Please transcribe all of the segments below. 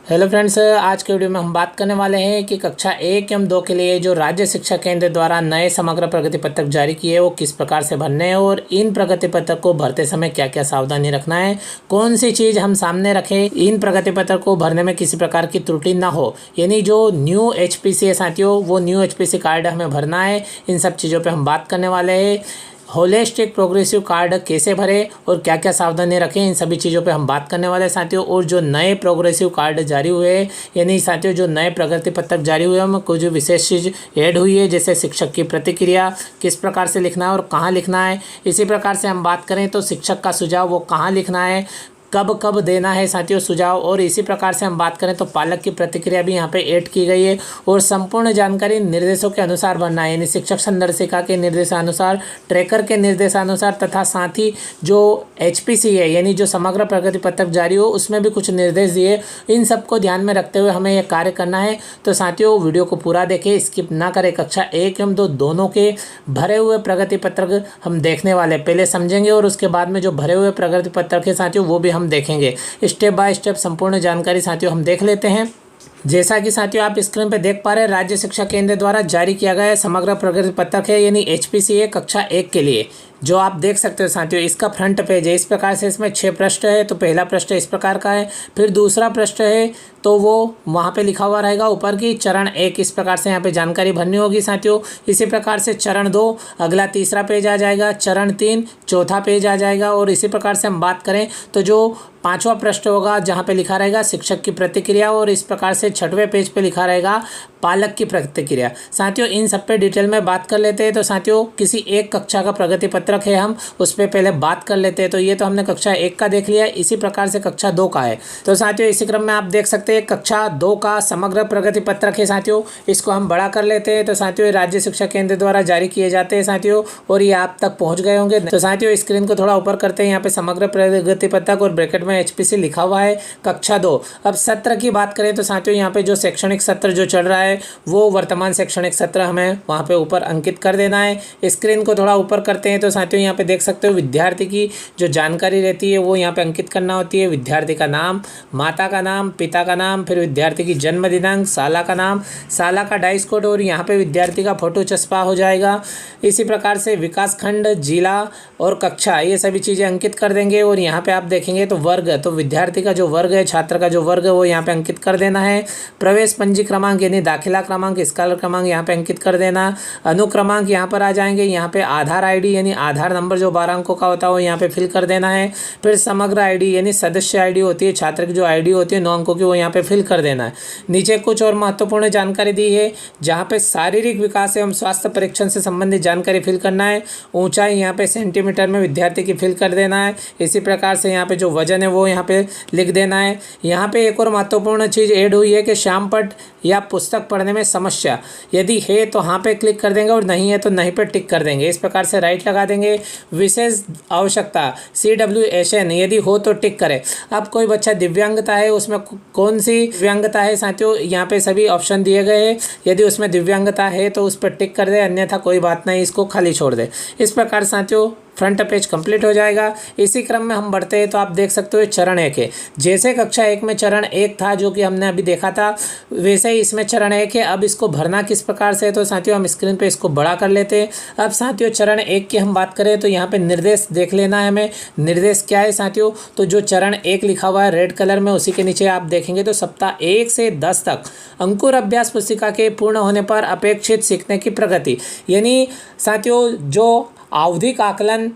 Hello friends, आज के video में हम बात करने वाले हैं कि कक्षा 1 एवं 2 के लिए जो राज्य शिक्षा केंद्र द्वारा नए समग्र प्रगति पत्रक जारी किए वो किस प्रकार से भरने हैं और इन प्रगति पत्रक को भरते समय क्या क्या सावधानी रखना है, कौन सी चीज़ हम सामने रखें इन प्रगति पत्रक को भरने में किसी प्रकार की त्रुटि ना हो। यानी जो न्यू HPC है साथियों, वो न्यू HPC कार्ड हमें भरना है। इन सब चीज़ों पर हम बात करने वाले हैं। होलिस्टिक प्रोग्रेसिव कार्ड कैसे भरें और क्या क्या सावधानी रखें, इन सभी चीज़ों पे हम बात करने वाले हैं साथियों। और जो नए प्रोग्रेसिव कार्ड जारी हुए हैं, यानी साथियों जो नए प्रगति पत्रक जारी हुए हैं, उनमें कुछ विशेष चीज़ ऐड हुई है, जैसे शिक्षक की प्रतिक्रिया किस प्रकार से लिखना है और कहाँ लिखना है। इसी प्रकार से हम बात करें तो शिक्षक का सुझाव वो कहाँ लिखना है, कब कब देना है साथियों सुझाव। और इसी प्रकार से हम बात करें तो पालक की प्रतिक्रिया भी यहाँ पे ऐड की गई है। और संपूर्ण जानकारी निर्देशों के अनुसार भरना है, यानी शिक्षक संदर्शिका के निर्देशानुसार, ट्रैकर के निर्देशानुसार, तथा साथ ही जो HPC है यानी जो समग्र प्रगति पत्रक जारी हो उसमें भी कुछ निर्देश दिए। इन सबको ध्यान में रखते हुए हमें यह कार्य करना है। तो साथियों वीडियो को पूरा देखें, स्किप ना करें। कक्षा 1 एवं 2 दोनों के भरे हुए प्रगति पत्रक हम देखने वाले, पहले समझेंगे और उसके बाद में जो भरे हुए प्रगति पत्रक है साथियों वो भी हम देखेंगे। स्टेप बाय स्टेप संपूर्ण जानकारी साथियों हम देख लेते हैं। जैसा कि साथियों आप स्क्रीन पर देख पा रहे हैं, राज्य शिक्षा केंद्र द्वारा जारी किया गया समग्र प्रगति पत्रक है, यानी HPC है कक्षा 1 के लिए। जो आप देख सकते हो साथियों, इसका फ्रंट पेज है इस प्रकार से। इसमें 6 पृष्ठ है। तो पहला पृष्ठ इस प्रकार का है, फिर दूसरा पृष्ठ है तो वो वहाँ पे लिखा हुआ रहेगा ऊपर की चरण 1, इस प्रकार से यहाँ पे जानकारी भरनी होगी साथियों। इसी प्रकार से चरण 2 अगला तीसरा पेज आ जाएगा, चरण 3 चौथा पेज आ जाएगा। और इसी प्रकार से हम बात करें तो जो 5वां पृष्ठ होगा जहाँ पे लिखा रहेगा शिक्षक की प्रतिक्रिया, और इस प्रकार से 6वें पेज पे लिखा रहेगा पालक की प्रतिक्रिया। साथियों इन सब पे डिटेल में बात कर लेते हैं। तो साथियों किसी एक कक्षा का प्रगति पत्रक है, हम उस पर पहले बात कर लेते हैं। तो ये तो हमने कक्षा 1 का देख लिया, इसी प्रकार से कक्षा 2 का है। तो साथियों इसी क्रम में आप देख सकते हैं कक्षा 2 का समग्र प्रगति पत्रक है साथियों। इसको हम बड़ा कर लेते हैं। तो साथियों राज्य शिक्षा केंद्र द्वारा जारी किए जाते हैं साथियों, और ये आप तक पहुँच गए होंगे। तो साथियों स्क्रीन को थोड़ा ऊपर करते हैं, यहाँ पे समग्र प्रगति पत्रक और ब्रैकेट में HPC लिखा हुआ है कक्षा 2। अब सत्र की बात करें तो साथियों यहाँ पे जो शैक्षणिक सत्र जो चल रहा है वो वर्तमान शैक्षणिक सत्र हमें वहाँ पे ऊपर अंकित कर देना है। स्क्रीन को थोड़ा ऊपर करते हैं तो साथियों यहाँ पे देख सकते हो विद्यार्थी की जो जानकारी रहती है वो यहाँ पे अंकित करना होती है। विद्यार्थी का नाम, माता का नाम, पिता का नाम, फिर विद्यार्थी की जन्म दिनांक, साला का नाम, साला का डाइस कोड, और यहाँ पे विद्यार्थी का फोटो चस्पा हो जाएगा। इसी प्रकार से विकास खंड, जिला और कक्षा, ये सभी चीज़ें अंकित कर देंगे। और यहाँ पे आप देखेंगे तो वर्ग, तो विद्यार्थी का जो वर्ग है, छात्र का जो वर्ग है वो यहाँ पे अंकित कर देना है। प्रवेश पंजी क्रमांक यानी दाखिला क्रमांक, स्कॉलर क्रमांक यहाँ पे अंकित कर देना। अनुक्रमांक यहाँ पर आ जाएंगे। यहाँ पे आधार ID यानी आधार नंबर जो 12 अंकों का होता है वो यहाँ पे फिल कर देना है। फिर समग्र ID यानी सदस्य ID होती है, छात्र की जो ID होती है 9 अंकों की, वो यहाँ पे फिल कर देना है। नीचे कुछ और महत्वपूर्ण जानकारी दी है, जहाँ पे शारीरिक विकास एवं स्वास्थ्य परीक्षण से संबंधित जानकारी फिल करना है। ऊंचाई यहाँ पे सेंटीमीटर में विद्यार्थी की फिल कर देना है। इसी प्रकार से यहाँ पे जो वजन है वो यहाँ पे लिख देना है। यहाँ पे एक और महत्वपूर्ण चीज़ ऐड हुई है कि श्यामपट्ट या पुस्तक पढ़ने में समस्या यदि है तो हाँ पे क्लिक कर देंगे, और नहीं है तो नहीं पे टिक कर देंगे। इस प्रकार से राइट लगा देंगे। विशेष आवश्यकता CWSN यदि हो तो टिक करें। अब कोई बच्चा दिव्यांगता है, उसमें कौन सी दिव्यांगता है साथियों, यहाँ पे सभी ऑप्शन दिए गए हैं। यदि उसमें दिव्यांगता है तो उस पर टिक कर दे, अन्यथा कोई बात नहीं, इसको खाली छोड़ दे। इस प्रकार साथियों फ्रंट पेज कंप्लीट हो जाएगा। इसी क्रम में हम बढ़ते हैं तो आप देख सकते हो चरण 1 है। जैसे कक्षा 1 में चरण 1 था जो कि हमने अभी देखा था, वैसे ही इसमें चरण 1 है। अब इसको भरना किस प्रकार से है तो साथियों हम स्क्रीन पे इसको बड़ा कर लेते हैं। अब साथियों चरण 1 की हम बात करें तो यहाँ पे निर्देश देख लेना है हमें। निर्देश क्या है साथियों, तो जो चरण 1 लिखा हुआ है रेड कलर में, उसी के नीचे आप देखेंगे तो सप्ताह 1 से 10 तक अंकुर अभ्यास पुस्तिका के पूर्ण होने पर अपेक्षित सीखने की प्रगति, यानी साथियों जो आवधिक आकलन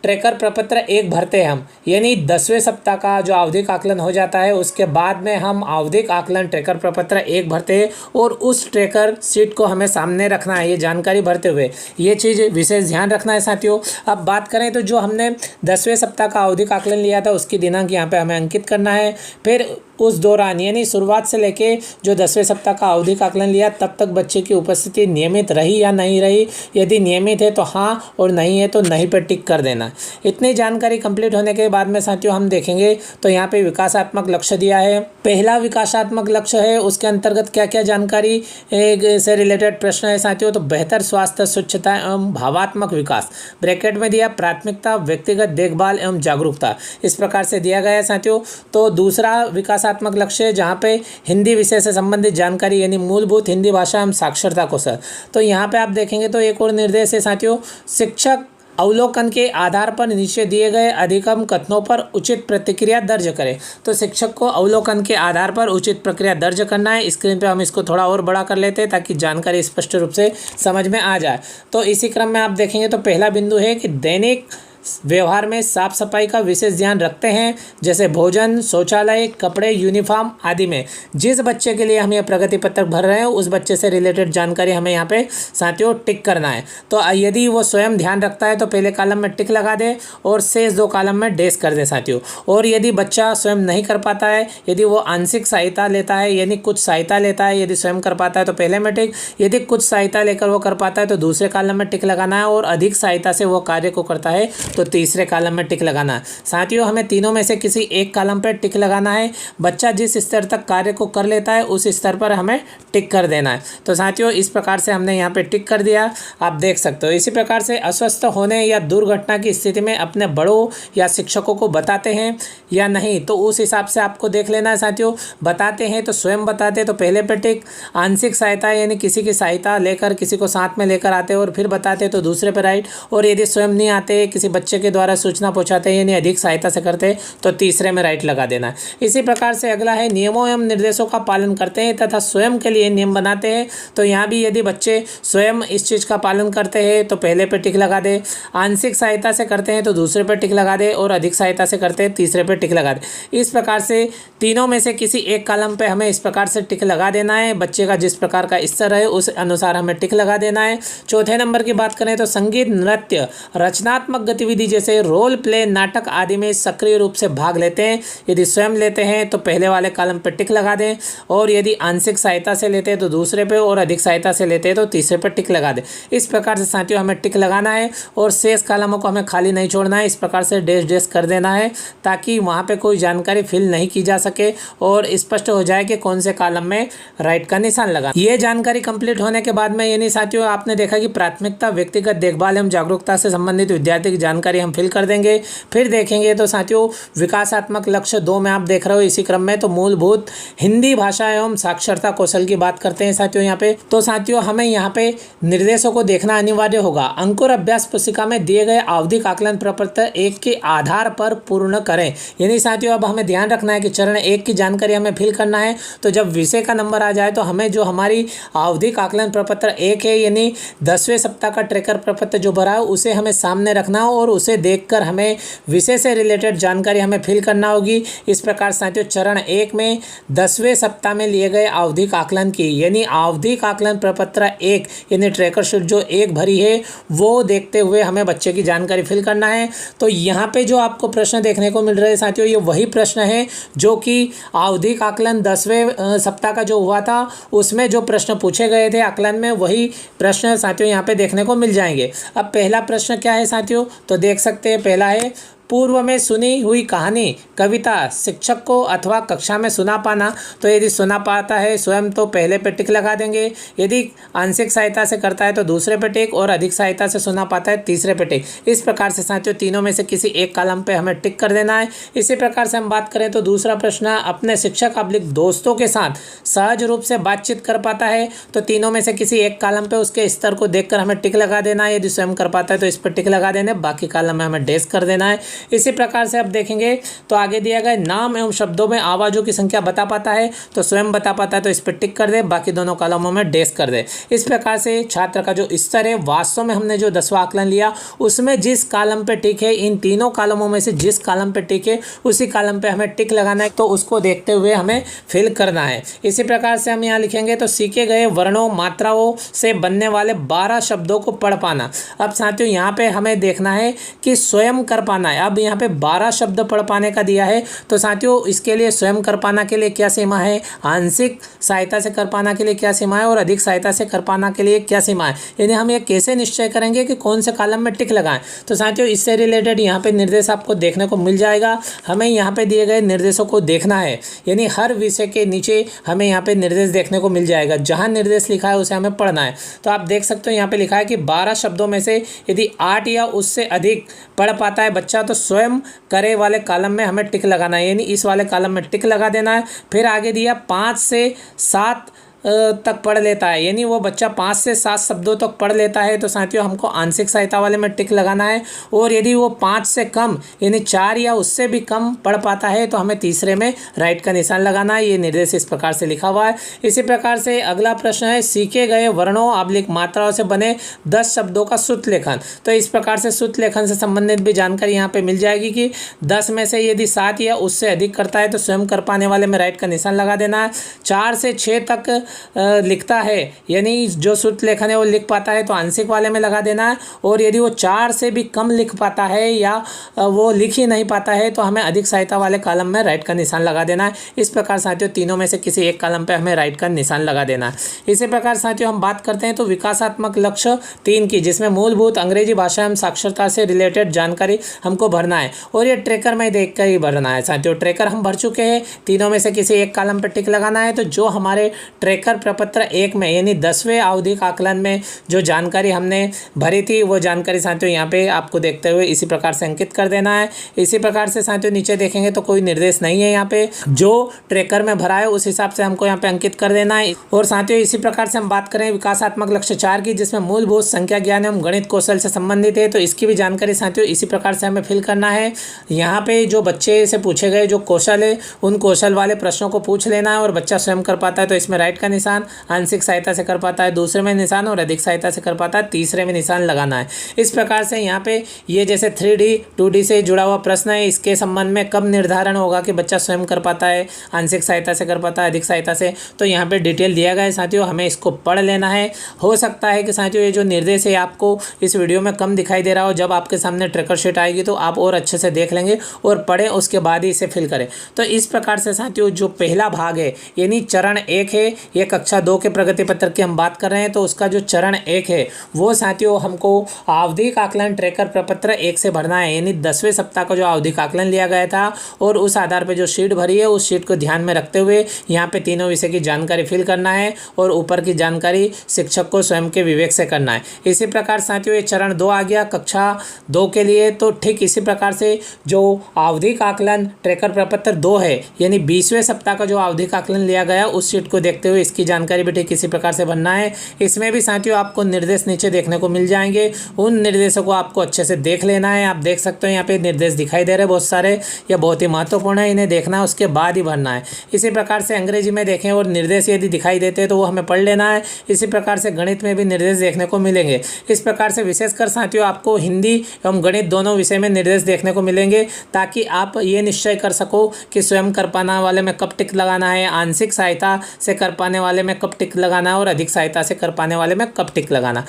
ट्रैकर प्रपत्र 1 भरते हैं हम, यानी 10वें सप्ताह का जो आवधिक आकलन हो जाता है उसके बाद में हम आवधिक आकलन ट्रैकर प्रपत्र 1 भरते हैं, और उस ट्रैकर सीट को हमें सामने रखना है ये जानकारी भरते हुए। ये चीज़ विशेष ध्यान रखना है साथियों। अब बात करें तो जो हमने 10वें सप्ताह का आवधिक आकलन लिया था उसकी दिनांक यहाँ पे हमें अंकित करना है। फिर उस दौरान यानी शुरुआत से लेके जो 10वें सप्ताह का आवधिक आकलन लिया तब तक बच्चे की उपस्थिति नियमित रही या नहीं रही। यदि नियमित है तो हाँ, और नहीं है तो नहीं पर टिक कर देना। है। इतनी जानकारी कंप्लीट होने के बाद में साथियों हम देखेंगे तो यहाँ पे विकासात्मक लक्ष्य दिया है। पहला विकासात्मक लक्ष्य है, उसके अंतर्गत क्या क्या जानकारी से रिलेटेड प्रश्न है साथियों। तो बेहतर स्वास्थ्य, स्वच्छता एवं भावात्मक विकास, ब्रैकेट में दिया प्राथमिकता व्यक्तिगत देखभाल एवं जागरूकता, इस प्रकार से दिया गया है साथियों। तो दूसरा विकासात्मक लक्ष्य जहाँ पे हिंदी विषय से संबंधित जानकारी यानी मूलभूत हिंदी भाषा एवं साक्षरता कौशल। तो यहाँ पे आप देखेंगे तो एक और निर्देश है साथियों, शिक्षक अवलोकन के आधार पर नीचे दिए गए अधिगम कथनों पर उचित प्रतिक्रिया दर्ज करें। तो शिक्षक को अवलोकन के आधार पर उचित प्रक्रिया दर्ज करना है। स्क्रीन पे हम इसको थोड़ा और बड़ा कर लेते हैं ताकि जानकारी स्पष्ट रूप से समझ में आ जाए। तो इसी क्रम में आप देखेंगे तो पहला बिंदु है कि दैनिक व्यवहार में साफ सफाई का विशेष ध्यान रखते हैं, जैसे भोजन, शौचालय, कपड़े, यूनिफॉर्म आदि में। जिस बच्चे के लिए हम ये प्रगति पत्रक भर रहे हैं उस बच्चे से रिलेटेड जानकारी हमें यहाँ पे साथियों टिक करना है। तो यदि वो स्वयं ध्यान रखता है तो पहले कॉलम में टिक लगा दे और शेष 2 कॉलम में डैश कर दे साथियों। और यदि बच्चा स्वयं नहीं कर पाता है, यदि वो आंशिक सहायता लेता है यानी कुछ सहायता लेता है, यदि स्वयं कर पाता है तो पहले में टिक, यदि कुछ सहायता लेकर वो कर पाता है तो दूसरे कॉलम में टिक लगाना है, और अधिक सहायता से वो कार्य को करता है तो तीसरे कॉलम में टिक लगाना है। साथियों हमें तीनों में से किसी एक कॉलम पर टिक लगाना है। बच्चा जिस स्तर तक कार्य को कर लेता है उस स्तर पर हमें टिक कर देना है। तो साथियों इस प्रकार से हमने यहाँ पे टिक कर दिया, आप देख सकते हो। इसी प्रकार से अस्वस्थ होने या दुर्घटना की स्थिति में अपने बड़ों या शिक्षकों को बताते हैं या नहीं, तो उस हिसाब से आपको देख लेना है साथियों। बताते हैं तो स्वयं बताते तो पहले पे टिक, आंशिक सहायता यानी किसी की सहायता लेकर किसी को साथ में लेकर आते और फिर बताते तो दूसरे पे राइट, और यदि स्वयं नहीं आते किसी बच्चे के द्वारा सूचना पहुंचाते हैं यानी अधिक सहायता से करते तो तीसरे में राइट लगा देना है। इसी प्रकार से अगला है नियमों एवं निर्देशों का पालन करते हैं तथा स्वयं के लिए नियम बनाते हैं। तो यहाँ भी यदि बच्चे स्वयं इस चीज़ का पालन करते हैं तो पहले पे टिक लगा दे, आंशिक सहायता से करते हैं तो दूसरे पे टिक लगा दे, और अधिक सहायता से करते हैं तीसरे पे टिक लगा दे। इस प्रकार से तीनों में से किसी एक कॉलम पे हमें इस प्रकार से टिक लगा देना है। बच्चे का जिस प्रकार का स्तर है उस अनुसार हमें टिक लगा देना है। चौथे नंबर की बात करें तो संगीत, नृत्य, रचनात्मक गतिविधि जैसे रोल प्ले, नाटक आदि में सक्रिय रूप से भाग लेते हैं। यदि स्वयं लेते हैं तो पहले वाले कॉलम पे टिक लगा दें, और यदि आंशिक सहायता से लेते हैं तो दूसरे पे, और अधिक सहायता से लेते हैं तो तीसरे पे टिक लगा दें। इस प्रकार से साथियों हमें टिक लगाना है और शेष कॉलमों को हमें खाली नहीं छोड़ना है। इस प्रकार से डैश डैश कर देना है ताकि वहाँ पे कोई जानकारी फिल नहीं की जा सके और स्पष्ट हो जाए कि कौन से कॉलम में राइट का निशान लगा। ये जानकारी कंप्लीट होने के बाद में यानी साथियों आपने देखा कि प्राथमिकता, व्यक्तिगत देखभाल एवं जागरूकता से संबंधित विद्यार्थी की जानकारी हम फिल कर देंगे। फिर देखेंगे तो साथियों विकासात्मक लक्ष्य 2 में आप देख रहे हो इसी क्रम में तो मूलभूत हिंदी भाषा एवं साक्षरता कौशल की बात करते हैं साथियों यहाँ पे। तो साथियों हमें यहाँ पे निर्देशों को देखना अनिवार्य होगा। अंकुर अभ्यास पुस्तिका में दिए गए आवधिक आकलन प्रपत्र 1 के आधार पर पूर्ण करें। यानी साथियों अब हमें ध्यान रखना है कि चरण 1 की जानकारी हमें फिल करना है। तो जब विषय का नंबर आ जाए तो हमें जो हमारी आवधिक आकलन प्रपत्र 1 है यानी 10वें सप्ताह का ट्रैकर प्रपत्र जो भरा है उसे हमें सामने रखना हो और उसे देखकर हमें विषय से रिलेटेड जानकारी हमें फिल करना होगी। इस प्रकार साथियों चरण 1 में 10वें सप्ताह में लिए गए आवधिक आकलन की यानी आवधिक आकलन प्रपत्र 1 यानी ट्रैकर शीट जो 1 भरी है वो देखते हुए हमें बच्चे की जानकारी फिल करना है। तो यहाँ पे जो आपको प्रश्न देखने को मिल रहे हैं साथियों ये वही प्रश्न है जो कि आवधिक आकलन 10वें सप्ताह का जो हुआ था उसमें जो प्रश्न पूछे गए थे आकलन में वही प्रश्न साथियों यहाँ पे देखने को मिल जाएंगे। अब पहला प्रश्न क्या है साथियों तो देख सकते हैं पहला है पूर्व में सुनी हुई कहानी, कविता शिक्षक को अथवा कक्षा में सुना पाना। तो यदि सुना पाता है स्वयं तो पहले पे टिक लगा देंगे, यदि आंशिक सहायता से करता है तो दूसरे पे टिक, और अधिक सहायता से सुना पाता है तीसरे पे टिक। इस प्रकार से साथियों तीनों में से किसी एक कॉलम पे हमें टिक कर देना है। इसी प्रकार से हम बात करें तो दूसरा प्रश्न अपने शिक्षक अब्लिक दोस्तों के साथ सहज रूप से बातचीत कर पाता है। तो तीनों में से किसी एक कॉलम पे उसके स्तर को देखकर हमें टिक लगा देना है। यदि स्वयं कर पाता है तो इस पर टिक लगा देना है, बाकी कॉलम में हमें डैश कर देना है। इसी प्रकार से अब देखेंगे तो आगे दिया गया नाम एवं शब्दों में आवाजों की संख्या बता पाता है। तो स्वयं बता पाता है तो इस पर टिक कर दे, बाकी दोनों कॉलमों में डैश कर दे। इस प्रकार से छात्र का जो स्तर है वास्तव में हमने जो 10वां आकलन लिया उसमें जिस कॉलम पे टिक है इन तीनों कॉलमों में से जिस कॉलम पे टिक है उसी कॉलम पे हमें टिक लगाना है। तो उसको देखते हुए हमें फिल करना है। इसी प्रकार से हम यहाँ लिखेंगे तो सीखे गए वर्णों मात्राओं से बनने वाले 12 शब्दों को पढ़ पाना। अब साथियों यहाँ पे हमें देखना है कि स्वयं कर पाना है। अब यहाँ पे 12 शब्द पढ़ पाने का दिया है। तो साथियों इसके लिए स्वयं कर पाना के लिए क्या सीमा है, आंशिक सहायता से कर पाना के लिए क्या सीमा है और अधिक सहायता से कर पाना के लिए क्या सीमा है, यानी हम ये कैसे निश्चय करेंगे कि कौन से कॉलम में टिक लगाएं। तो साथियों इससे रिलेटेड यहाँ पे निर्देश आपको देखने को मिल जाएगा। हमें यहाँ पे दिए गए निर्देशों को देखना है, यानी हर विषय के नीचे हमें यहाँ पे निर्देश देखने को मिल जाएगा। जहाँ निर्देश लिखा है उसे हमें पढ़ना है। तो आप देख सकते हो यहाँ पे लिखा है कि 12 शब्दों में से यदि 8 या उससे अधिक पढ़ पाता है बच्चा तो स्वयं करे वाले कॉलम में हमें टिक लगाना है, यानी इस वाले कॉलम में टिक लगा देना है। फिर आगे दिया 5 से 7 तक पढ़ लेता है, यानी वो बच्चा 5 से 7 शब्दों तक पढ़ लेता है तो साथियों हमको आंशिक सहायता वाले में टिक लगाना है। और यदि वो 5 से कम यानी 4 या उससे भी कम पढ़ पाता है तो हमें तीसरे में राइट का निशान लगाना है। ये निर्देश इस प्रकार से लिखा हुआ है। इसी प्रकार से अगला प्रश्न है, सीखे गए वर्णों आबलिक मात्राओं से बने 10 शब्दों का सूत्र लेखन। तो इस प्रकार से सूत्र लेखन से संबंधित भी जानकारी यहाँ पे मिल जाएगी कि 10 में से यदि 7 या उससे अधिक करता है तो स्वयं कर पाने वाले में राइट का निशान लगा देना है। 4 से 6 तक लिखता है, यानी जो सूत्र लेखन है वो लिख पाता है तो आंशिक वाले में लगा देना है। और यदि वो 4 से भी कम लिख पाता है या वो लिख ही नहीं पाता है तो हमें अधिक सहायता वाले कॉलम में राइट का निशान लगा देना है। इस प्रकार साथियों तीनों में से किसी एक कॉलम पे हमें राइट का निशान लगा देना है। इसी प्रकार साथियों हम बात करते हैं तो विकासात्मक लक्ष्य 3 की, जिसमें मूलभूत अंग्रेजी भाषा एवं साक्षरता से रिलेटेड जानकारी हमको भरना है और ये ट्रैकर में देख कर ही भरना है। साथियों ट्रैकर हम भर चुके हैं, तीनों में से किसी एक कॉलम पर टिक लगाना है। तो जो हमारे ट्रैकर प्रपत्र 1 में यानी 10वें आवधिक आकलन में जो जानकारी हमने भरी थी वो जानकारी साथियों यहाँ पे आपको देखते हुए इसी प्रकार से अंकित कर देना है। इसी प्रकार से साथियों नीचे देखेंगे तो कोई निर्देश नहीं है, यहाँ पे जो ट्रैकर में भरा है उस हिसाब से हमको यहाँ पे अंकित कर देना है। और साथियों इसी प्रकार से हम बात करें विकासात्मक लक्ष्य 4 की, जिसमें मूलभूत संख्या ज्ञान एवं गणित कौशल से संबंधित है, तो इसकी भी जानकारी साथियों इसी प्रकार से हमें फिल करना है। यहाँ पे जो बच्चे से पूछे गए जो कौशल है उन कौशल वाले प्रश्नों को पूछ लेना है और बच्चा स्वयं कर पाता है तो इसमें राइट का निशान, आंशिक सहायता से कर पाता है दूसरे में निशान और अधिक सहायता से कर पाता है तीसरे में निशान लगाना है। इस प्रकार से यहाँ पे ये जैसे 3D 2D से जुड़ा हुआ प्रश्न है, इसके संबंध में कब निर्धारण होगा कि बच्चा स्वयं कर पाता है, आंशिक सहायता से कर पाता है, अधिक सहायता से, तो यहाँ पे डिटेल दिया गया है साथियों, हमें इसको पढ़ लेना है। हो सकता है कि साथियों ये जो निर्देश है आपको इस वीडियो में कम दिखाई दे रहा हो, जब आपके सामने ट्रैकर शीट आएगी तो आप और अच्छे से देख लेंगे और पढ़ें, उसके बाद ही इसे फिल करें। तो इस प्रकार से साथियों जो पहला भाग है यानी चरण 1 है, ये कक्षा 2 के प्रगति पत्र की हम बात कर रहे हैं, तो उसका जो चरण 1 है वो साथियों हमको आवधिक आकलन ट्रैकर प्रपत्र 1 से भरना है, यानी 10वें सप्ताह का जो आवधिक आकलन लिया गया था और उस आधार पर जो शीट भरी है उस शीट को ध्यान में रखते हुए यहाँ पे तीनों विषय की जानकारी फिल करना है और ऊपर की जानकारी शिक्षक को स्वयं के विवेक से करना है। इसी प्रकार साथियों ये चरण 2 आ गया कक्षा 2 के लिए। तो ठीक इसी प्रकार से जो आवधिक आकलन ट्रैकर प्रपत्र 2 है यानी 20वें सप्ताह का जो आवधिक आकलन लिया गया उस शीट को देखते हुए इसकी जानकारी भी ठीक इसी प्रकार से भरना है। इसमें भी साथियों आपको निर्देश नीचे देखने को मिल जाएंगे, उन निर्देशों को आपको अच्छे से देख लेना है। आप देख सकते हो यहाँ पे निर्देश दिखाई दे रहे हैं बहुत सारे, यह बहुत ही महत्वपूर्ण है, इन्हें देखना है उसके बाद ही भरना है। इसी प्रकार से अंग्रेजी में देखें और निर्देश यदि दिखाई देते हैं तो वो हमें पढ़ लेना है। इसी प्रकार से गणित में भी निर्देश देखने को मिलेंगे। इस प्रकार से विशेषकर साथियों आपको हिंदी एवं गणित दोनों विषय में निर्देश देखने को मिलेंगे ताकि आप ये निश्चय कर सको कि स्वयं कर पाने वाले में कब टिक लगाना है, आंशिक सहायता से कर पाने वाले में कब टिक लगाना है और अधिक सहायता से कर पाने वाले में कब टिक लगाना।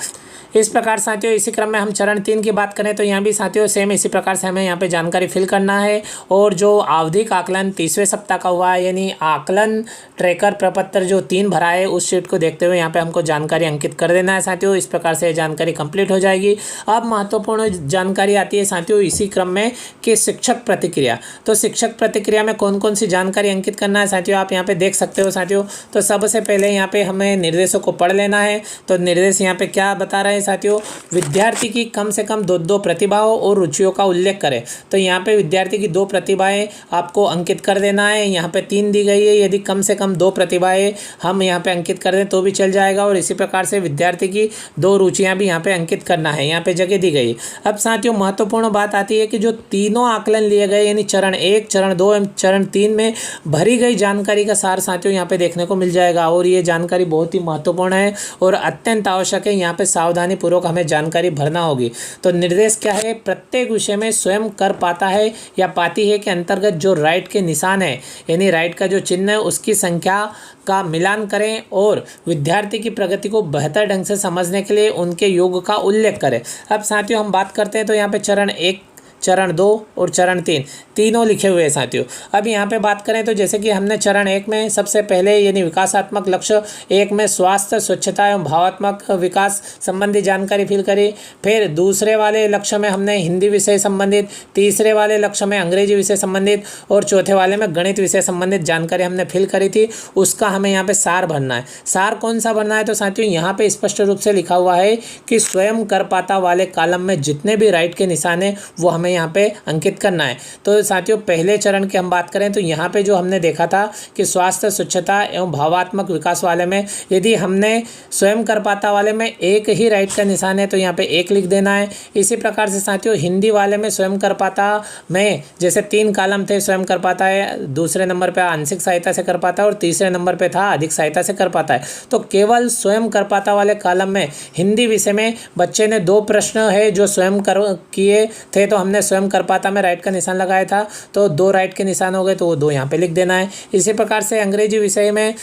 इस प्रकार साथियों इसी क्रम में हम चरण 3 की बात करें तो यहाँ भी साथियों सेम इसी प्रकार से हमें यहाँ पे जानकारी फिल करना है। और जो आवधिक आकलन 30वें सप्ताह का हुआ है यानी आकलन ट्रैकर प्रपत्र जो 3 भरा है उस शीट को देखते हुए यहाँ पे हमको जानकारी अंकित कर देना है साथियों। इस प्रकार से जानकारी कंप्लीट हो जाएगी। अब महत्वपूर्ण जानकारी आती है साथियों इसी क्रम में कि शिक्षक प्रतिक्रिया। तो शिक्षक प्रतिक्रिया में कौन कौन सी जानकारी अंकित करना है साथियों आप यहाँ पे देख सकते हो साथियों। तो सबसे पहले यहाँ पे हमें निर्देशों को पढ़ लेना है। तो निर्देश यहाँ पे क्या बता रहे हैं साथियों, विद्यार्थी की कम से कम 2 प्रतिभाओं और रुचियों का उल्लेख करें। तो यहाँ पे विद्यार्थी की 2 प्रतिभाएं आपको अंकित कर देना है। यहाँ पे 3 दी गई है, यदि कम से कम 2 प्रतिभाएं हम यहाँ पे अंकित कर दें तो भी चल जाएगा। और इसी प्रकार से विद्यार्थी की 2 रुचियाँ भी यहाँ पे अंकित करना है, यहाँ पे जगह दी गई। अब साथियों महत्वपूर्ण बात आती है कि जो तीनों आकलन लिए गए यानी चरण 1, चरण 2 एवं चरण 3 में भरी गई जानकारी का सार साथियों यहाँ पे देखने को मिल जाएगा। और ये जानकारी बहुत ही महत्वपूर्ण है और अत्यंत आवश्यक है, यहाँ पे सावधानी पूर्वक हमें जानकारी भरना होगी। तो निर्देश क्या है, प्रत्येक विषय में स्वयं कर पाता है या पाती है के अंतर्गत जो राइट के निशान है यानी राइट का जो चिन्ह है उसकी संख्या का मिलान करें और विद्यार्थी की प्रगति को बेहतर ढंग से समझने के लिए उनके योग का उल्लेख करें। अब साथियों हम बात करते हैं तो यहाँ पे चरण 1 चरण 2 और चरण 3 तीनों लिखे हुए हैं साथियों। अब यहाँ पे बात करें तो जैसे कि हमने चरण 1 में सबसे पहले यानी विकासात्मक लक्ष्य 1 में स्वास्थ्य, स्वच्छता एवं भावात्मक विकास संबंधी जानकारी फिल करी। फिर दूसरे वाले लक्ष्य में हमने हिंदी विषय संबंधित, तीसरे वाले लक्ष्य में अंग्रेजी विषय संबंधित और चौथे वाले में गणित विषय संबंधित जानकारी हमने फिल करी थी। उसका हमें यहाँ पे सार भरना है। सार कौन सा भरना है तो साथियों यहाँ पे स्पष्ट रूप से लिखा हुआ है कि स्वयं कर पाता वाले कॉलम में जितने भी राइट के निशान है वो हमें यहाँ पे अंकित करना है। तो साथियों पहले चरण की हम बात करें तो यहाँ पे जो हमने देखा था कि स्वास्थ्य, स्वच्छता एवं भावात्मक विकास वाले में यदि हमने स्वयं कर पाता वाले में एक ही राइट का निशान है तो यहाँ पे 1 लिख देना है। इसी प्रकार से साथियों हिंदी वाले में स्वयं कर पाता में जैसे 3 कॉलम थे, स्वयं कर पाता है, दूसरे नंबर पे आंशिक सहायता से कर पाता है और तीसरे नंबर पे था अधिक सहायता से कर पाता है। तो केवल स्वयं कर पाता वाले कॉलम में हिंदी विषय में बच्चे ने 2 प्रश्न है जो स्वयं कर किए थे तो हमने स्वयं कर पाता में राइट का निशान लगाया था, तो 2 राइट के निशान हो गए तो वो 2 यहाँ पे लिख देना है। इसी प्रकार से अंग्रेजी विषय में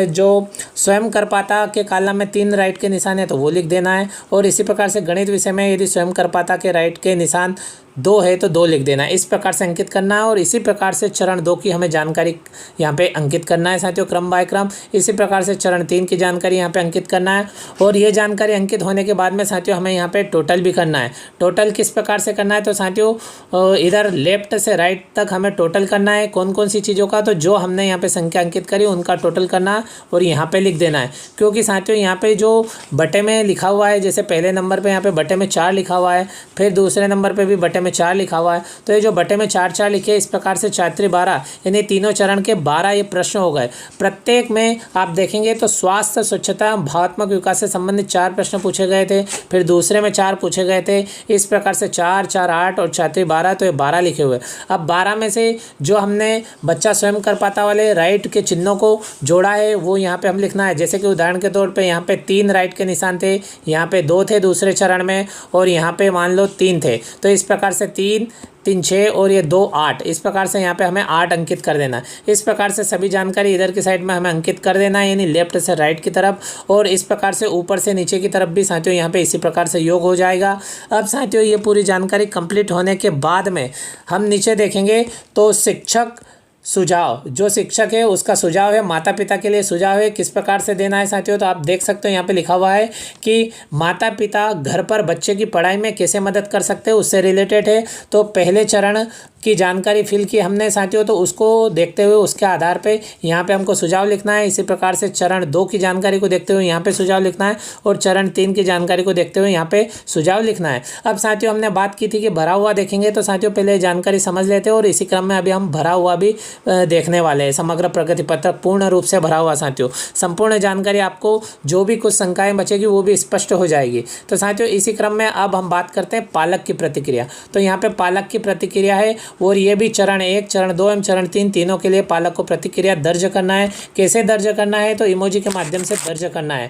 जो स्वयं कर पाता के कॉलम में 3 राइट के निशान है तो वो लिख देना है। और इसी प्रकार से गणित विषय में यदि स्वयं कर पाता के राइट के निशान 2 है तो 2 लिख देना है। इस प्रकार से अंकित करना है और इसी प्रकार से चरण 2 की हमें जानकारी यहाँ पे अंकित करना है साथियों क्रम बाय क्रम। इसी प्रकार से चरण 3 की जानकारी यहाँ पे अंकित करना है और ये जानकारी अंकित होने के बाद में साथियों हमें यहाँ पे टोटल भी करना है। टोटल किस प्रकार से करना है तो साथियों इधर लेफ्ट से राइट तक हमें टोटल करना है कौन कौन सी चीज़ों का, तो जो हमने यहाँ पे संख्या अंकित करी उनका टोटल करना है और यहाँ पे लिख देना है। क्योंकि साथियों यहाँ पे जो बटे में लिखा हुआ है, जैसे पहले नंबर पे यहाँ पे बटे में 4 लिखा हुआ है, फिर दूसरे नंबर पे भी बटे में 4 लिखा हुआ है, तो ये जो बटे में 4 लिखे इस प्रकार से 4×3=12 यानी तीनों चरण के 12 ये प्रश्न हो गए। प्रत्येक में आप देखेंगे तो स्वास्थ्य, स्वच्छता, भावात्मक विकास से संबंधित 4 प्रश्न पूछे गए थे, फिर दूसरे में 4 पूछे गए थे। इस प्रकार से 4, 4, 8 और 4×3=12 तो ये 12 लिखे हुए। अब 12 में से जो हमने बच्चा स्वयं कर पाता वाले राइट के चिन्हों को जोड़ा है वो यहाँ पे हम लिखना है। जैसे कि उदाहरण के तौर पे यहाँ पे 3 राइट के निशान थे, यहाँ पे 2 थे दूसरे चरण में और यहाँ पे मान लो 3 थे, तो इस प्रकार से 3, 3, 6 और ये 2, 8 इस प्रकार से यहाँ पे हमें 8 अंकित कर देना है। इस प्रकार से सभी जानकारी इधर की साइड में हमें अंकित कर देना है यानी लेफ्ट से राइट की तरफ, और इस प्रकार से ऊपर से नीचे की तरफ भी साथियों यहाँ पे इसी प्रकार से योग हो जाएगा। अब साथियों ये पूरी जानकारी कंप्लीट होने के बाद में हम नीचे देखेंगे तो शिक्षक सुझाव, जो शिक्षक है उसका सुझाव है, माता पिता के लिए सुझाव है किस प्रकार से देना है साथियों। तो आप देख सकते हो यहाँ पे लिखा हुआ है कि माता पिता घर पर बच्चे की पढ़ाई में कैसे मदद कर सकते हैं उससे रिलेटेड है। तो पहले चरण की जानकारी फिल की हमने साथियों, तो उसको देखते हुए उसके आधार पे यहाँ पे हमको सुझाव लिखना है। इसी प्रकार से चरण 2 की जानकारी को देखते हुए यहाँ पे सुझाव लिखना है और चरण 3 की जानकारी को देखते हुए यहाँ पे सुझाव लिखना है। अब साथियों हमने बात की थी कि भरा हुआ देखेंगे, तो साथियों पहले जानकारी समझ लेते हैं और इसी क्रम में अभी हम भरा हुआ भी देखने वाले हैं। समग्र प्रगति पत्रक पूर्ण रूप से भरा हुआ साथियों, संपूर्ण जानकारी आपको जो भी कुछ शंकाएं बचेगी वो भी स्पष्ट हो जाएगी। तो साथियों इसी क्रम में अब हम बात करते हैं पालक की प्रतिक्रिया। तो यहाँ पे पालक की प्रतिक्रिया है और ये भी चरण 1, चरण 2 एवं चरण 3 तीनों के लिए पालक को प्रतिक्रिया दर्ज करना है। कैसे दर्ज करना है तो इमोजी के माध्यम से दर्ज करना है।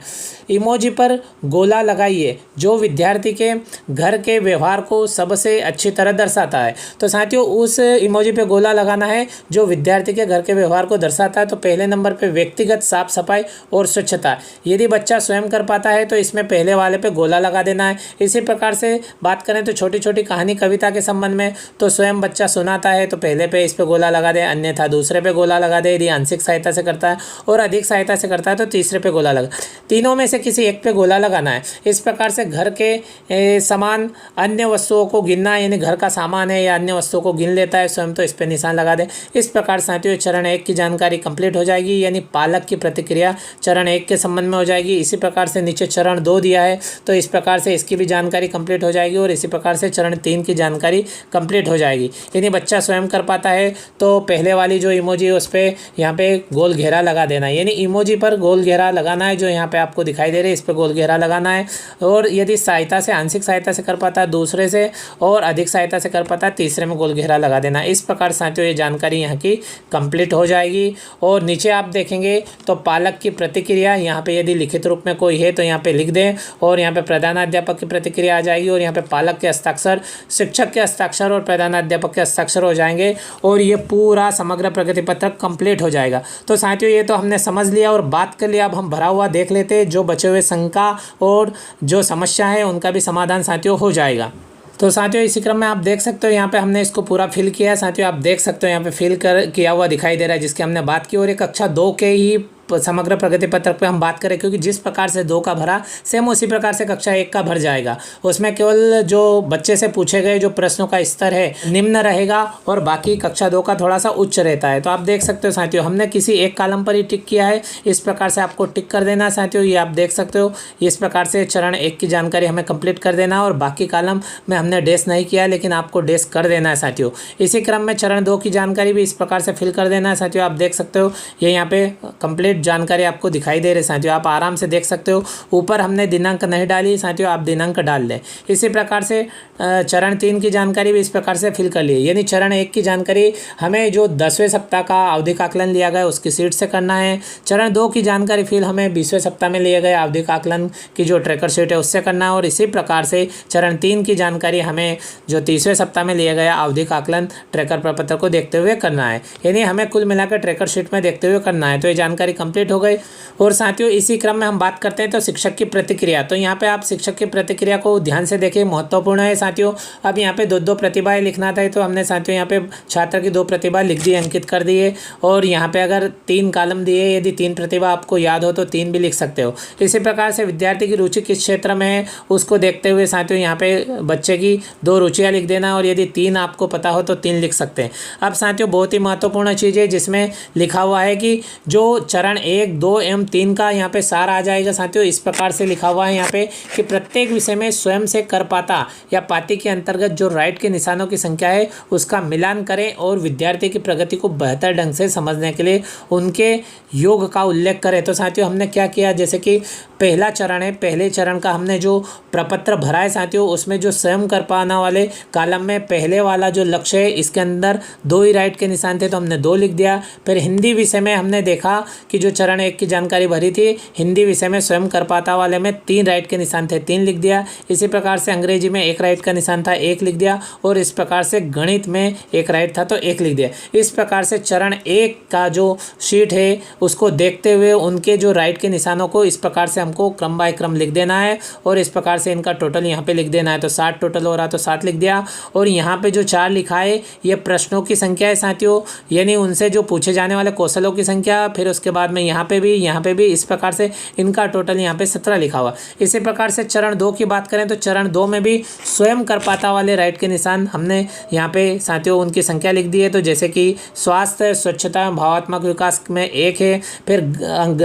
इमोजी पर गोला लगाइए जो विद्यार्थी के घर के व्यवहार को सबसे अच्छी तरह दर्शाता है। तो साथियों उस इमोजी पे गोला लगाना है जो विद्यार्थी के घर के व्यवहार को दर्शाता है। तो पहले नंबर पे व्यक्तिगत साफ सफाई और स्वच्छता, यदि बच्चा स्वयं कर पाता है तो इसमें पहले वाले पे गोला लगा देना है। इसी प्रकार से बात करें तो छोटी छोटी कहानी कविता के संबंध में, तो स्वयं बच्चा सुनाता है तो पहले पे इस पे गोला लगा दे, अन्यथा दूसरे पे गोला लगा दे। यदि आंशिक सहायता से करता है और अधिक सहायता से करता है तो तीसरे पे गोला लगा, तीनों में से किसी एक पे गोला लगाना है। इस प्रकार से घर के समान अन्य वस्तुओं को गिनना, यानी घर का सामान है या अन्य वस्तुओं को गिन लेता है स्वयं तो इस पे निशान लगा दे। इस प्रकार साथियों चरण 1 की जानकारी कंप्लीट हो जाएगी, यानी पालक की प्रतिक्रिया चरण 1 के संबंध में हो जाएगी। इसी प्रकार से नीचे चरण 2 दिया है तो इस प्रकार से इसकी भी जानकारी कंप्लीट हो जाएगी और इसी प्रकार से चरण 3 की जानकारी कंप्लीट हो जाएगी। यदि बच्चा स्वयं कर पाता है तो पहले वाली जो इमोजी है उस पर यहाँ पे गोल घेरा लगा देना है, यानी इमोजी पर गोल घेरा लगाना है जो यहाँ पे आपको दिखाई दे रही है, इस पर गोल घेरा लगाना है। और यदि सहायता से आंशिक सहायता से कर पाता है दूसरे से, और अधिक सहायता से कर पाता है तीसरे में गोल घेरा लगा देना। इस प्रकार साथियों ये जानकारी यहाँ की कंप्लीट हो जाएगी। और नीचे आप देखेंगे तो पालक की प्रतिक्रिया यहाँ पे यदि लिखित रूप में कोई है तो यहाँ पे लिख दें, और यहाँ पे प्रधानाध्यापक की प्रतिक्रिया आ जाएगी और यहाँ पे पालक के हस्ताक्षर, शिक्षक के हस्ताक्षर और प्रधानाध्यापक के हस्ताक्षर हो जाएंगे और ये पूरा समग्र प्रगति पत्रक कंप्लीट हो जाएगा। तो साथियों ये तो हमने समझ लिया और बात कर लिया। अब हम भरा हुआ देख लेते हैं, जो बचे हुए शंका और जो समस्या है उनका भी समाधान साथियों हो जाएगा। तो साथियों इसी क्रम में आप देख सकते हो यहाँ पे हमने इसको पूरा फिल किया है। साथियों आप देख सकते हो यहाँ पे फिल कर किया हुआ दिखाई दे रहा है जिसकी हमने बात की, और ये कक्षा 2 के ही समग्र प्रगति पत्रक पे हम बात करें, क्योंकि जिस प्रकार से 2 का भरा सेम उसी प्रकार से कक्षा 1 का भर जाएगा। उसमें केवल जो बच्चे से पूछे गए जो प्रश्नों का स्तर है निम्न रहेगा और बाकी कक्षा 2 का थोड़ा सा उच्च रहता है। तो आप देख सकते हो साथियों हमने किसी एक कॉलम पर ही टिक किया है, इस प्रकार से आपको टिक कर देना साथियों। ये आप देख सकते हो इस प्रकार से चरण 1 की जानकारी हमें कंप्लीट कर देना, और बाकी कॉलम में हमने डेस नहीं किया है लेकिन आपको डेस कर देना है साथियों। इसी क्रम में चरण 2 की जानकारी भी इस प्रकार से फिल कर देना है साथियों। आप देख सकते हो ये यहाँ पे कंप्लीट जानकारी आपको दिखाई दे रही है साथियों, आप आराम से देख सकते हो। ऊपर हमने दिनांक नहीं डाली साथियों, आप दिनांक डाल लें। इसी प्रकार से चरण 3 की जानकारी भी इस प्रकार से फिल कर ली, यानी चरण 1 की जानकारी हमें जो 10वें सप्ताह का आवधिक आकलन लिया गया उसकी सीट से करना है। चरण 2 की जानकारी फिल हमें 20वें सप्ताह में लिए गए आवधिक आकलन की जो ट्रैकर शीट है उससे करना है, और इसी प्रकार से चरण 3 की जानकारी हमें जो 30वें सप्ताह में लिया गया आवधिक आकलन ट्रैकर प्रपत्र को देखते हुए करना है, यानी हमें कुल मिलाकर ट्रैकर शीट में देखते हुए करना है। तो ये जानकारी कंप्लीट हो गई। और साथियों इसी क्रम में हम बात करते हैं तो शिक्षक की प्रतिक्रिया। तो यहाँ पे आप शिक्षक की प्रतिक्रिया को ध्यान से देखिए, महत्वपूर्ण है साथियों। अब यहाँ पे 2 प्रतिभाएं लिखना था, तो हमने साथियों यहाँ पे छात्र की 2 प्रतिभा लिख दी, अंकित कर दिए। और यहाँ पे अगर 3 कॉलम दिए, यदि 3 प्रतिभा आपको याद हो तो 3 भी लिख सकते हो। इसी प्रकार से विद्यार्थी की रुचि किस क्षेत्र में है उसको देखते हुए साथियों यहाँ पे बच्चे की 2 रुचियाँ लिख देना, और यदि 3 आपको पता हो तो 3 लिख सकते हैं। अब साथियों बहुत ही महत्वपूर्ण चीज़ है जिसमें लिखा हुआ है कि जो चरण 1, 2 एवं 3 का यहाँ पे सार आ जाएगा साथियों। इस प्रकार से लिखा हुआ है यहाँ पे कि प्रत्येक विषय में स्वयं से कर पाता या पाती के अंतर्गत जो राइट के निशानों की संख्या है उसका मिलान करें, और विद्यार्थी की प्रगति को बेहतर ढंग से समझने के लिए उनके योग का उल्लेख करें। तो साथियों हमने क्या किया, जैसे कि पहला चरण है, पहले चरण का हमने जो प्रपत्र भरा है साथियों उसमें जो स्वयं कर पाना वाले कॉलम में पहले वाला जो लक्ष्य है इसके अंदर 2 ही राइट के निशान थे तो हमने 2 लिख दिया। फिर हिंदी विषय में हमने देखा कि जो चरण 1 की जानकारी भरी थी, हिंदी विषय में स्वयं कर पाता वाले में 3 राइट के निशान थे, 3 लिख दिया। इसी प्रकार से अंग्रेजी में 1 राइट का निशान था, 1 लिख दिया। और इस प्रकार से गणित में 1 राइट था तो 1 लिख दिया। इस प्रकार से चरण 1 का जो शीट है उसको देखते हुए उनके जो राइट के निशानों को इस प्रकार से हमको क्रम बाय क्रम लिख देना है, और इस प्रकार से इनका टोटल यहाँ पे लिख देना है। तो 60 टोटल हो रहा तो 60 लिख दिया। और यहाँ पे जो 4 लिखा है ये प्रश्नों की संख्या है साथियों, यानी उनसे जो पूछे जाने वाले कौशलों की संख्या। फिर उसके बाद में यहाँ पे भी इस प्रकार से इनका टोटल यहाँ पे 17 लिखा हुआ। इसी प्रकार से चरण 2 की बात करें तो चरण 2 में भी स्वयं कर पाता वाले राइट के निशान हमने यहाँ पे साथियों उनकी संख्या लिख दी है। तो जैसे कि स्वास्थ्य, स्वच्छता, भावात्मक विकास में 1 है। फिर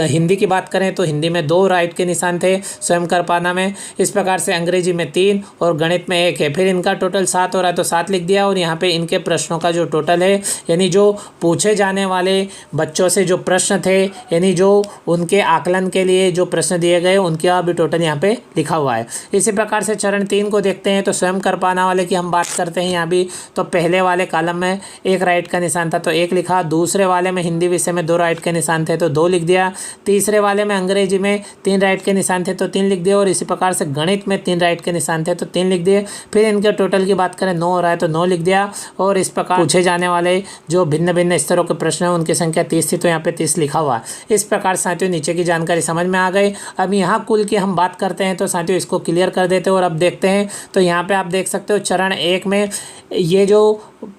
हिंदी की बात करें तो हिंदी में 2 राइट के निशान थे स्वयं कर पाना में। इस प्रकार से अंग्रेजी में 3 और गणित में 1 है। फिर इनका टोटल 7 हो रहा है तो 7 लिख दिया। और यहाँ पे इनके प्रश्नों का जो टोटल है, यानी जो पूछे जाने वाले बच्चों से जो प्रश्न थे, यानी जो उनके आकलन के लिए जो प्रश्न दिए गए उनका भी टोटल यहाँ पे लिखा हुआ है। इसी प्रकार से चरण 3 को देखते हैं तो स्वयं कर पाना वाले की हम बात करते हैं यहाँ भी। तो पहले वाले कॉलम में 1 राइट का निशान था तो 1 लिखा। दूसरे वाले में हिंदी विषय में 2 राइट के निशान थे तो 2 लिख दिया। तीसरे वाले में अंग्रेजी में 3 राइट के निशान थे तो 3 लिख दिए। और इसी प्रकार से गणित में 3 राइट के निशान थे तो 3 लिख दिए। फिर इनके टोटल की बात करें 9 हो रहा है तो 9 लिख दिया। और इस प्रकार पूछे जाने वाले जो भिन्न भिन्न स्तरों के प्रश्न हैं उनकी संख्या 30 थी तो यहाँ पे 30 लिखा हुआ। इस प्रकार साथियों नीचे की जानकारी समझ में आ गई। अब यहाँ कुल की हम बात करते हैं तो साथियों इसको क्लियर कर देते हैं और अब देखते हैं। तो यहाँ पे आप देख सकते हो चरण 1 में ये जो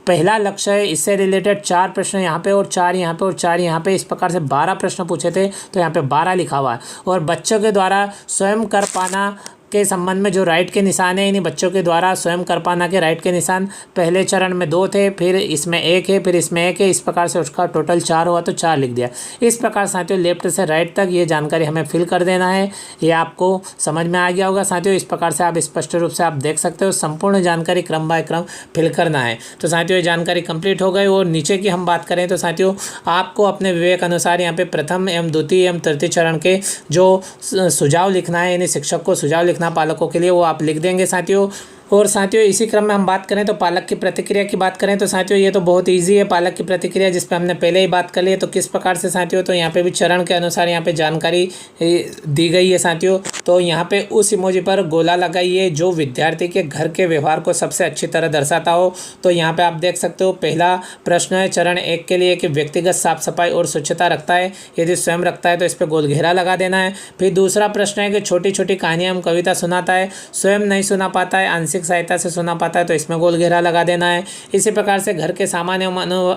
पहला लक्ष्य है इससे रिलेटेड 4 प्रश्न यहाँ पे और 4 यहाँ पे और 4 यहाँ पे, इस प्रकार से 12 प्रश्न पूछे थे तो यहाँ पे 12 लिखा हुआ है। और बच्चों के द्वारा स्वयं कर पाना के संबंध में जो राइट के निशान है, यानी बच्चों के द्वारा स्वयं कर पाना के राइट के निशान पहले चरण में 2 थे, फिर इसमें 1 है, फिर इसमें 1 है। इस प्रकार से उसका टोटल 4 हुआ तो 4 लिख दिया। इस प्रकार साथियों लेफ्ट से राइट तक ये जानकारी हमें फिल कर देना है। ये आपको समझ में आ गया होगा साथियों। इस प्रकार से आप स्पष्ट रूप से आप देख सकते हो संपूर्ण जानकारी क्रम बाय क्रम फिल करना है। तो साथियों ये जानकारी कंप्लीट हो गई। और नीचे की हम बात करें तो साथियों आपको अपने विवेक अनुसार यहाँ पे प्रथम एवं द्वितीय एवं तृतीय चरण के जो सुझाव लिखना है, यानी शिक्षक को सुझाव लिखना पालकों के लिए, वो आप लिख देंगे साथियों। और साथियों इसी क्रम में हम बात करें तो पालक की प्रतिक्रिया की बात करें तो साथियों ये तो बहुत इजी है पालक की प्रतिक्रिया, जिस पे हमने पहले ही बात कर ली है। तो किस प्रकार से साथियों, तो यहाँ पे भी चरण के अनुसार यहाँ पे जानकारी दी गई है साथियों। तो यहाँ पे उस इमोजी पर गोला लगाइए जो विद्यार्थी के घर के व्यवहार को सबसे अच्छी तरह दर्शाता हो। तो यहाँ पे आप देख सकते हो पहला प्रश्न है चरण 1 के लिए कि व्यक्तिगत साफ सफाई और स्वच्छता रखता है, यदि स्वयं रखता है तो इस पर गोल घेरा लगा देना है। फिर दूसरा प्रश्न है कि छोटी छोटी कहानियाँ एवं कविता सुनाता है, स्वयं नहीं सुना पाता है, आंशिक मानसिक सहायता से सुना पाता है तो इसमें गोल घेरा लगा देना है। इसी प्रकार से घर के सामान्य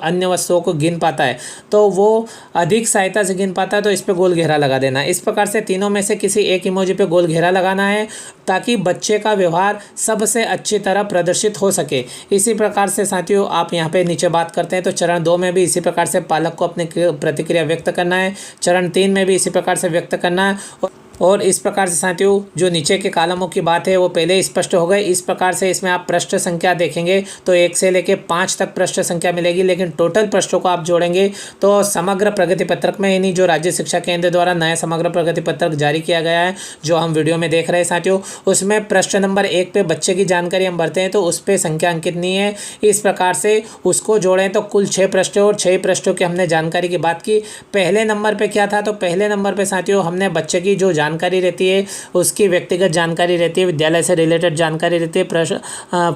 अन्य वस्तुओं को गिन पाता है तो वो अधिक सहायता से गिन पाता है तो इस पर गोल घेरा लगा देना है। इस प्रकार से तीनों में से किसी एक इमोजी पे गोल घेरा लगाना है ताकि बच्चे का व्यवहार सबसे अच्छी तरह प्रदर्शित हो सके। इसी प्रकार से साथियों आप यहाँ पे नीचे बात करते हैं तो चरण 2 में भी इसी प्रकार से पालक को अपनी प्रतिक्रिया व्यक्त करना है, चरण 3 में भी इसी प्रकार से व्यक्त करना है। और इस प्रकार से साथियों जो नीचे के कॉलमों की बात है वो पहले ही स्पष्ट हो गए। इस प्रकार से इसमें आप पृष्ठ संख्या देखेंगे तो 1 से लेकर 5 तक पृष्ठ संख्या मिलेगी, लेकिन टोटल पृष्ठों को आप जोड़ेंगे तो समग्र प्रगति पत्रक में यानी जो राज्य शिक्षा केंद्र द्वारा नया समग्र प्रगति पत्रक जारी किया गया है जो हम वीडियो में देख रहे हैं साथियों, उसमें पृष्ठ नंबर 1 पे बच्चे की जानकारी हम भरते हैं तो उस पर संख्या अंकित नहीं है। इस प्रकार से उसको जोड़ें तो कुल 6 पृष्ठ और 6 पृष्ठों की हमने जानकारी की बात की। पहले नंबर पर क्या था तो पहले नंबर पर साथियों हमने बच्चे की जो जानकारी रहती है उसकी व्यक्तिगत जानकारी रहती है, विद्यालय से रिलेटेड जानकारी रहती है,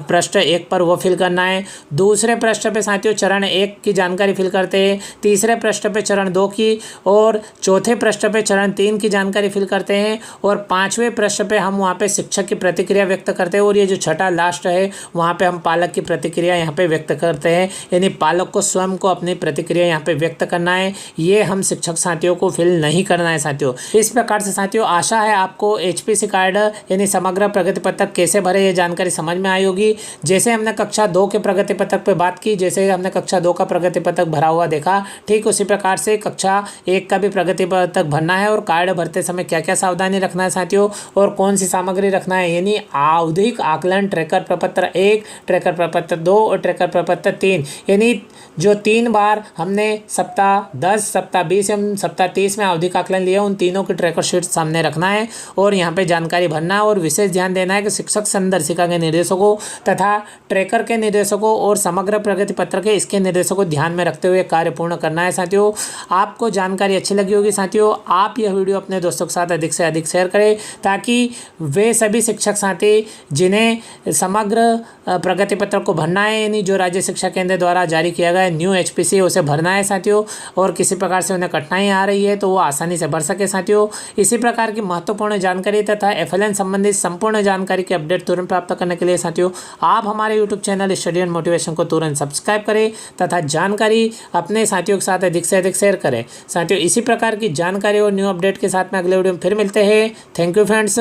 पृष्ठ 1 पर वो फिल करना है। दूसरे पृष्ठ पे साथियों चरण 1 की जानकारी फिल करते हैं, तीसरे पृष्ठ पे चरण 2 की और चौथे पृष्ठ पे चरण 3 की जानकारी फिल करते हैं और 5वें पृष्ठ पे हम वहाँ पे शिक्षक की प्रतिक्रिया व्यक्त करते हैं और ये जो छठा लास्ट है वहाँ पे हम पालक की प्रतिक्रिया यहाँ पे व्यक्त करते हैं, यानी पालक को स्वयं को अपनी प्रतिक्रिया यहाँ पे व्यक्त करना है। ये हम शिक्षक साथियों को फिल नहीं करना है साथियों। इस प्रकार से साथियों आशा है आपको HPC कार्ड यानी समग्र प्रगति पत्रक कैसे भरे ये जानकारी समझ में आई होगी। जैसे हमने कक्षा 2 के प्रगति पत्रक पे बात की, जैसे हमने कक्षा 2 का प्रगति पत्रक भरा हुआ देखा, ठीक उसी प्रकार से कक्षा 1 का भी प्रगति पत्रक भरना है और कार्ड भरते समय क्या क्या सावधानी रखना है साथियों और कौन सी सामग्री रखना है, यानी आवधिक आकलन ट्रैकर प्रपत्र 1, ट्रैकर प्रपत्र 2 और ट्रैकर प्रपत्र 3, यानी जो 3 बार हमने सप्ताह 10, सप्ताह 20 एवं सप्ताह 30 में आवधिक आकलन लिया उन तीनों की ट्रैकर शीट सामने रखना है और यहाँ पे जानकारी भरना है। और विशेष ध्यान देना है कि शिक्षक संदर्शिका के निर्देशकों तथा ट्रैकर के निर्देशकों और समग्र प्रगति पत्र के इसके निर्देशों को ध्यान में रखते हुए कार्य पूर्ण करना है साथियों। आपको जानकारी अच्छी लगी होगी साथियों, आप यह वीडियो अपने दोस्तों के साथ अधिक से अधिक शेयर करें ताकि वे सभी शिक्षक साथी जिन्हें समग्र प्रगति पत्र को भरना है यानी जो राज्य शिक्षा केंद्र द्वारा जारी किया गया न्यू HPC उसे भरना है साथियों और किसी प्रकार से उन्हें कठिनाई आ रही है तो वो आसानी से भर सके साथियों। इसी प्रकार की महत्वपूर्ण जानकारी तथा FLN संबंधित संपूर्ण जानकारी के अपडेट तुरंत प्राप्त करने के लिए साथियों आप हमारे YouTube channel study and motivation को तुरंत सब्सक्राइब करें तथा जानकारी अपने साथियों के साथ अधिक से अधिक शेयर करें साथियों। इसी प्रकार की जानकारी और न्यू अपडेट के साथ में अगले वीडियो में फिर मिलते हैं। Thank you friends.